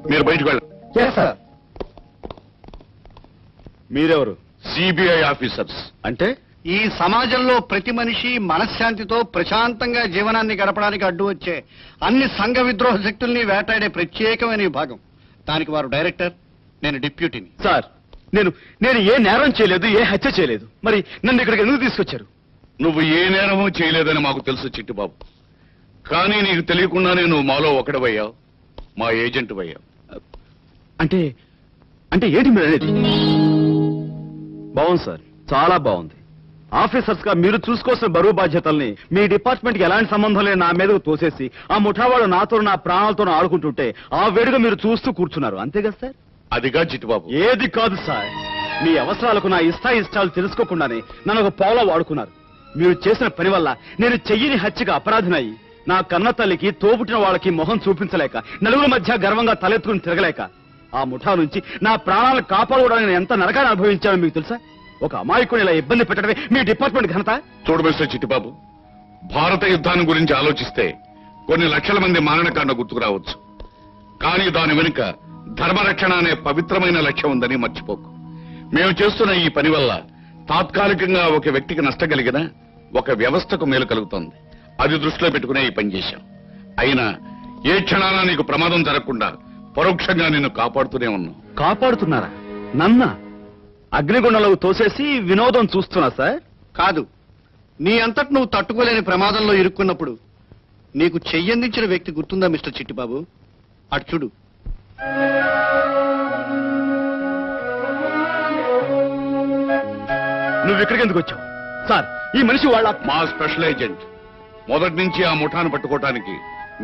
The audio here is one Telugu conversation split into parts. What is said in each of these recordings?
మీరు బయటకు వెళ్ళండి. మీరెవరు? CBI officers. అంటే ఈ సమాజంలో ప్రతి మనిషి మనశ్శాంతితో ప్రశాంతంగా జీవనాన్ని గడపడానికి అడ్డు వచ్చే అన్ని సంఘ విద్రోహ శక్తుల్ని వేటాడే ప్రత్యేకమైన విభాగం. దానికి వారు డైరెక్టర్, నేను డిప్యూటీని. సార్, నేను ఏ నేరం చేయలేదు, ఏ హత్య చేయలేదు. మరి నన్ను ఇక్కడికి ఎందుకు తీసుకొచ్చారు? నువ్వు ఏ నేరమూ చేయలేదని మాకు తెలుసు చిట్టిబాబు. కానీ నీకు తెలియకుండానే నువ్వు మాలో ఒకడవయ్యావు, మా ఏజెంట్ అయ్యావు. అంటే అంటే ఏంటి మీరు అనేది? బాగుంది సార్, చాలా బాగుంది. ఆఫీసర్స్ గా మీరు చూసుకోవాల్సిన బరువు బాధ్యతల్ని మీ డిపార్ట్మెంట్ కి ఎలాంటి సంబంధం లేని నా మీదకు తోసేసి ఆ ముఠావాడు నాతో నా ప్రాణాలతో ఆడుకుంటుంటే ఆ వేడుగా మీరు చూస్తూ కూర్చున్నారు, అంతే కదా సార్? అదిగా చిట్టిబాబు. ఏది కాదు సార్, మీ అవసరాలకు నా ఇష్టాలు తెలుసుకోకుండానే నన్ను ఒక పావులా వాడుకున్నారు. మీరు చేసిన పని వల్ల నేను చెయ్యని హత్యగా అపరాధినయ్యి నా కన్న తల్లికి తోబుట్టిన వాళ్ళకి మొహం చూపించలేక నలుగురి మధ్య గర్వంగా తలెత్తుకుని తిరగలేక ఆ ముఠా నుంచి నా ప్రాణాలను కాపాడుకోవడానికి నేను ఎంత నరకాన్ని అనుభవించానో మీకు తెలుసా? ఒక అమాయకుని ఇలా ఇబ్బంది పెట్టడమే మీ డిపార్ట్మెంట్ ఘనత. చూడు మిస్టర్ చిట్టిబాబు, భారత యుద్ధాన్ని గురించి ఆలోచిస్తే కొన్ని లక్షల మంది మారణకాండ గుర్తుకు రావచ్చు. కానీ దాని వెనుక ధర్మరక్షణ అనే పవిత్రమైన లక్ష్యం ఉందని మర్చిపోకు. మేము చేస్తున్న ఈ పని వల్ల తాత్కాలికంగా ఒక వ్యక్తికి నష్టం కలిగినా ఒక వ్యవస్థకు మేలు కలుగుతుంది. అది దృష్టిలో పెట్టుకునే ఈ పని చేశాం. అయినా ఏ క్షణాన నీకు ప్రమాదం జరగకుండా పరోక్షంగా నిన్ను కాపాడుతూనే ఉన్నాం. కాపాడుతున్నారా? నన్న అగ్నిగుండంలో తోసేసి వినోదం చూస్తున్నా సార్? కాదు, నీ అంతటి నువ్వు తట్టుకోలేని ప్రమాదంలో ఇరుక్కున్నప్పుడు నీకు చెయ్యందించిన వ్యక్తి గుర్తుందా మిస్టర్ చిట్టిబాబు? అటు చూడు. నువ్వు ఇక్కడికి ఎందుకు వచ్చావు సార్? ఈ మనిషి వాళ్ళ మా స్పెషల్ ఏజెంట్, మొదటి నుంచి ఆ ముఠాను పట్టుకోవటానికి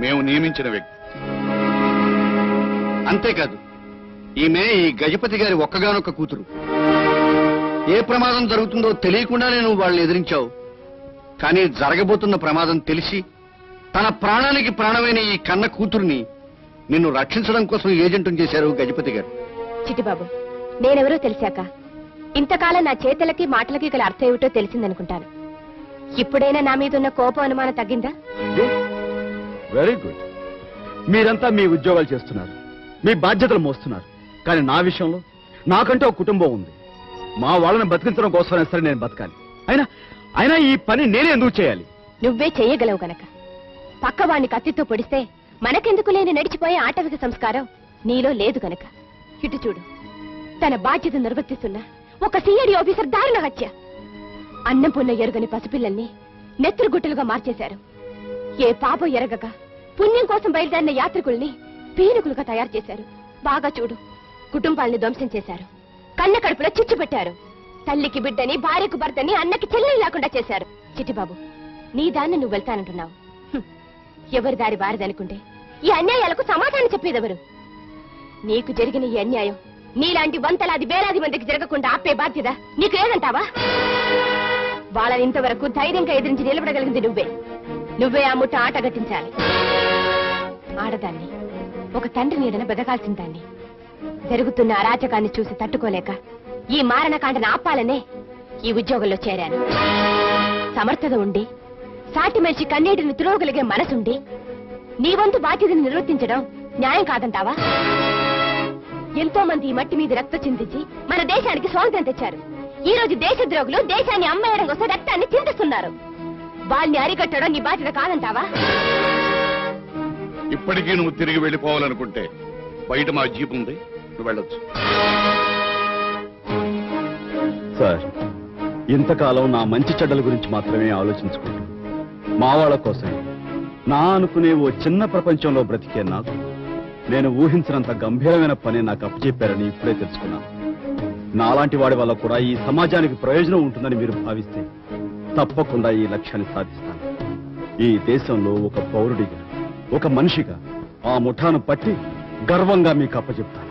మేము నియమించిన వ్యక్తి. అంతేకాదు, ఈమె ఈ గజపతి గారి ఒక్కగానొక్క కూతురు. ఏ ప్రమాదం జరుగుతుందో తెలియకుండానే నువ్వు వాళ్ళని ఎదిరించావు. కానీ జరగబోతున్న ప్రమాదం తెలిసి తన ప్రాణానికి ప్రాణమైన ఈ కన్న కూతుర్ని నిన్ను రక్షించడం కోసం ఏజెంట్ని చేశారు గజపతి గారు. చిట్టిబాబు, నేనెవరో తెలిసాక ఇంతకాలం నా చేతలకి మాటలకి గల అర్థం ఏమిటో తెలిసిందనుకుంటాను. ఇప్పుడైనా నా మీద ఉన్న కోపం అనుమానం తగ్గిందా? Very good. మీరంతా మీ ఉద్యోగాలు చేస్తున్నారు, మీ బాధ్యతలు మోస్తున్నారు. కానీ నా విషయంలో నాకంటే ఒక కుటుంబం ఉంది. మా వాళ్ళని బతికించడం కోసమైనా సరే నేను బతకాలి. అయినా ఈ పని నేనే ఎందుకు చేయాలి? నువ్వే చెయ్యగలవు గనక. పక్కవాణ్ణి కత్తితో పొడిస్తే మనకెందుకు లేని నడిచిపోయే ఆటవిక సంస్కారం నీలో లేదు గనక. ఇటు చూడు, తన బాధ్యత నిర్వర్తిస్తున్న ఒక సిఐడి ఆఫీసర్ దారుణ హత్య. అన్నం పున్న ఎరుగని పసిపిల్లల్ని నెత్తురుగుట్టలుగా మార్చేశారు. ఏ పాపం ఎరగక పుణ్యం కోసం బయలుదేరిన యాత్రికుల్ని పీనుకులుగా తయారు చేశారు. బాగా చూడు, కుటుంబాల్ని ధ్వంసం చేశారు. కన్న కడుపులో చిచ్చు పెట్టారు. తల్లికి బిడ్డని, భార్యకు భర్తని, అన్నకి చెల్లెలు లేకుండా చేశారు. చిట్టిబాబు, నీ దాన్ని నువ్వు వెళ్తానంటున్నావు. ఎవరి దారి వారిదనుకుంటే ఈ అన్యాయాలకు సమాధానం చెప్పేదెవరు? నీకు జరిగిన ఈ అన్యాయం నీలాంటి వందలాది వేలాది మందికి జరగకుండా ఆపే బాధ్యత నీకు ఏదంటావా? వాళ్ళని ఇంతవరకు ధైర్యంగా ఎదిరించి నిలబడగలిగింది నువ్వే ఆ ముట్ట ఆట గట్టించాలి. ఆడదాన్ని, ఒక తండ్రి నీడన బతకాల్సిన దాన్ని జరుగుతున్న అరాచకాన్ని చూసి తట్టుకోలేక ఈ మారణకాండను ఆపాలనే ఈ ఉద్యోగంలో చేరాను. సమర్థత ఉండి సాటి మనిషి కన్నీటిని తుడవగలిగే మనసుండి నీ వంతు బాధ్యతను నిర్వర్తించడం న్యాయం కాదంటావా? ఎంతో మంది ఈ మట్టి మీద రక్త చిందించి మన దేశానికి స్వాతంత్ర్యం తెచ్చారు. ఈ రోజు దేశద్రోగులు దేశాన్ని అమ్మేయడం కోసం రక్తాన్ని చిందిస్తున్నారు. వాళ్ళని అరికట్టడం నీ బాధ్యత కాదంటావా? ఇప్పటికీ నువ్వు తిరిగి వెళ్ళిపోవాలనుకుంటే బయట మా జీప్ ఉంది, నువ్వు వెళ్ళొచ్చు. సార్, ఇంతకాలం నా మంచి చెడ్డల గురించి మాత్రమే ఆలోచించుకుంటూ మా వాళ్ళ కోసం నా అనుకునే ఓ చిన్న ప్రపంచంలో బ్రతికే నాకు నేను ఊహించినంత గంభీరమైన పని నాకు అప్పచెప్పారని ఇప్పుడే తెలుసుకున్నాను. నాలాంటి వాడి వల్ల కూడా ఈ సమాజానికి ప్రయోజనం ఉంటుందని మీరు భావిస్తే తప్పకుండా ఈ లక్ష్యాన్ని సాధిస్తాను. ఈ దేశంలో ఒక పౌరుడిగా, ఒక మనిషిగా ఆ ముఠాను పట్టి గర్వంగా మీకు అప్పచెప్తాను.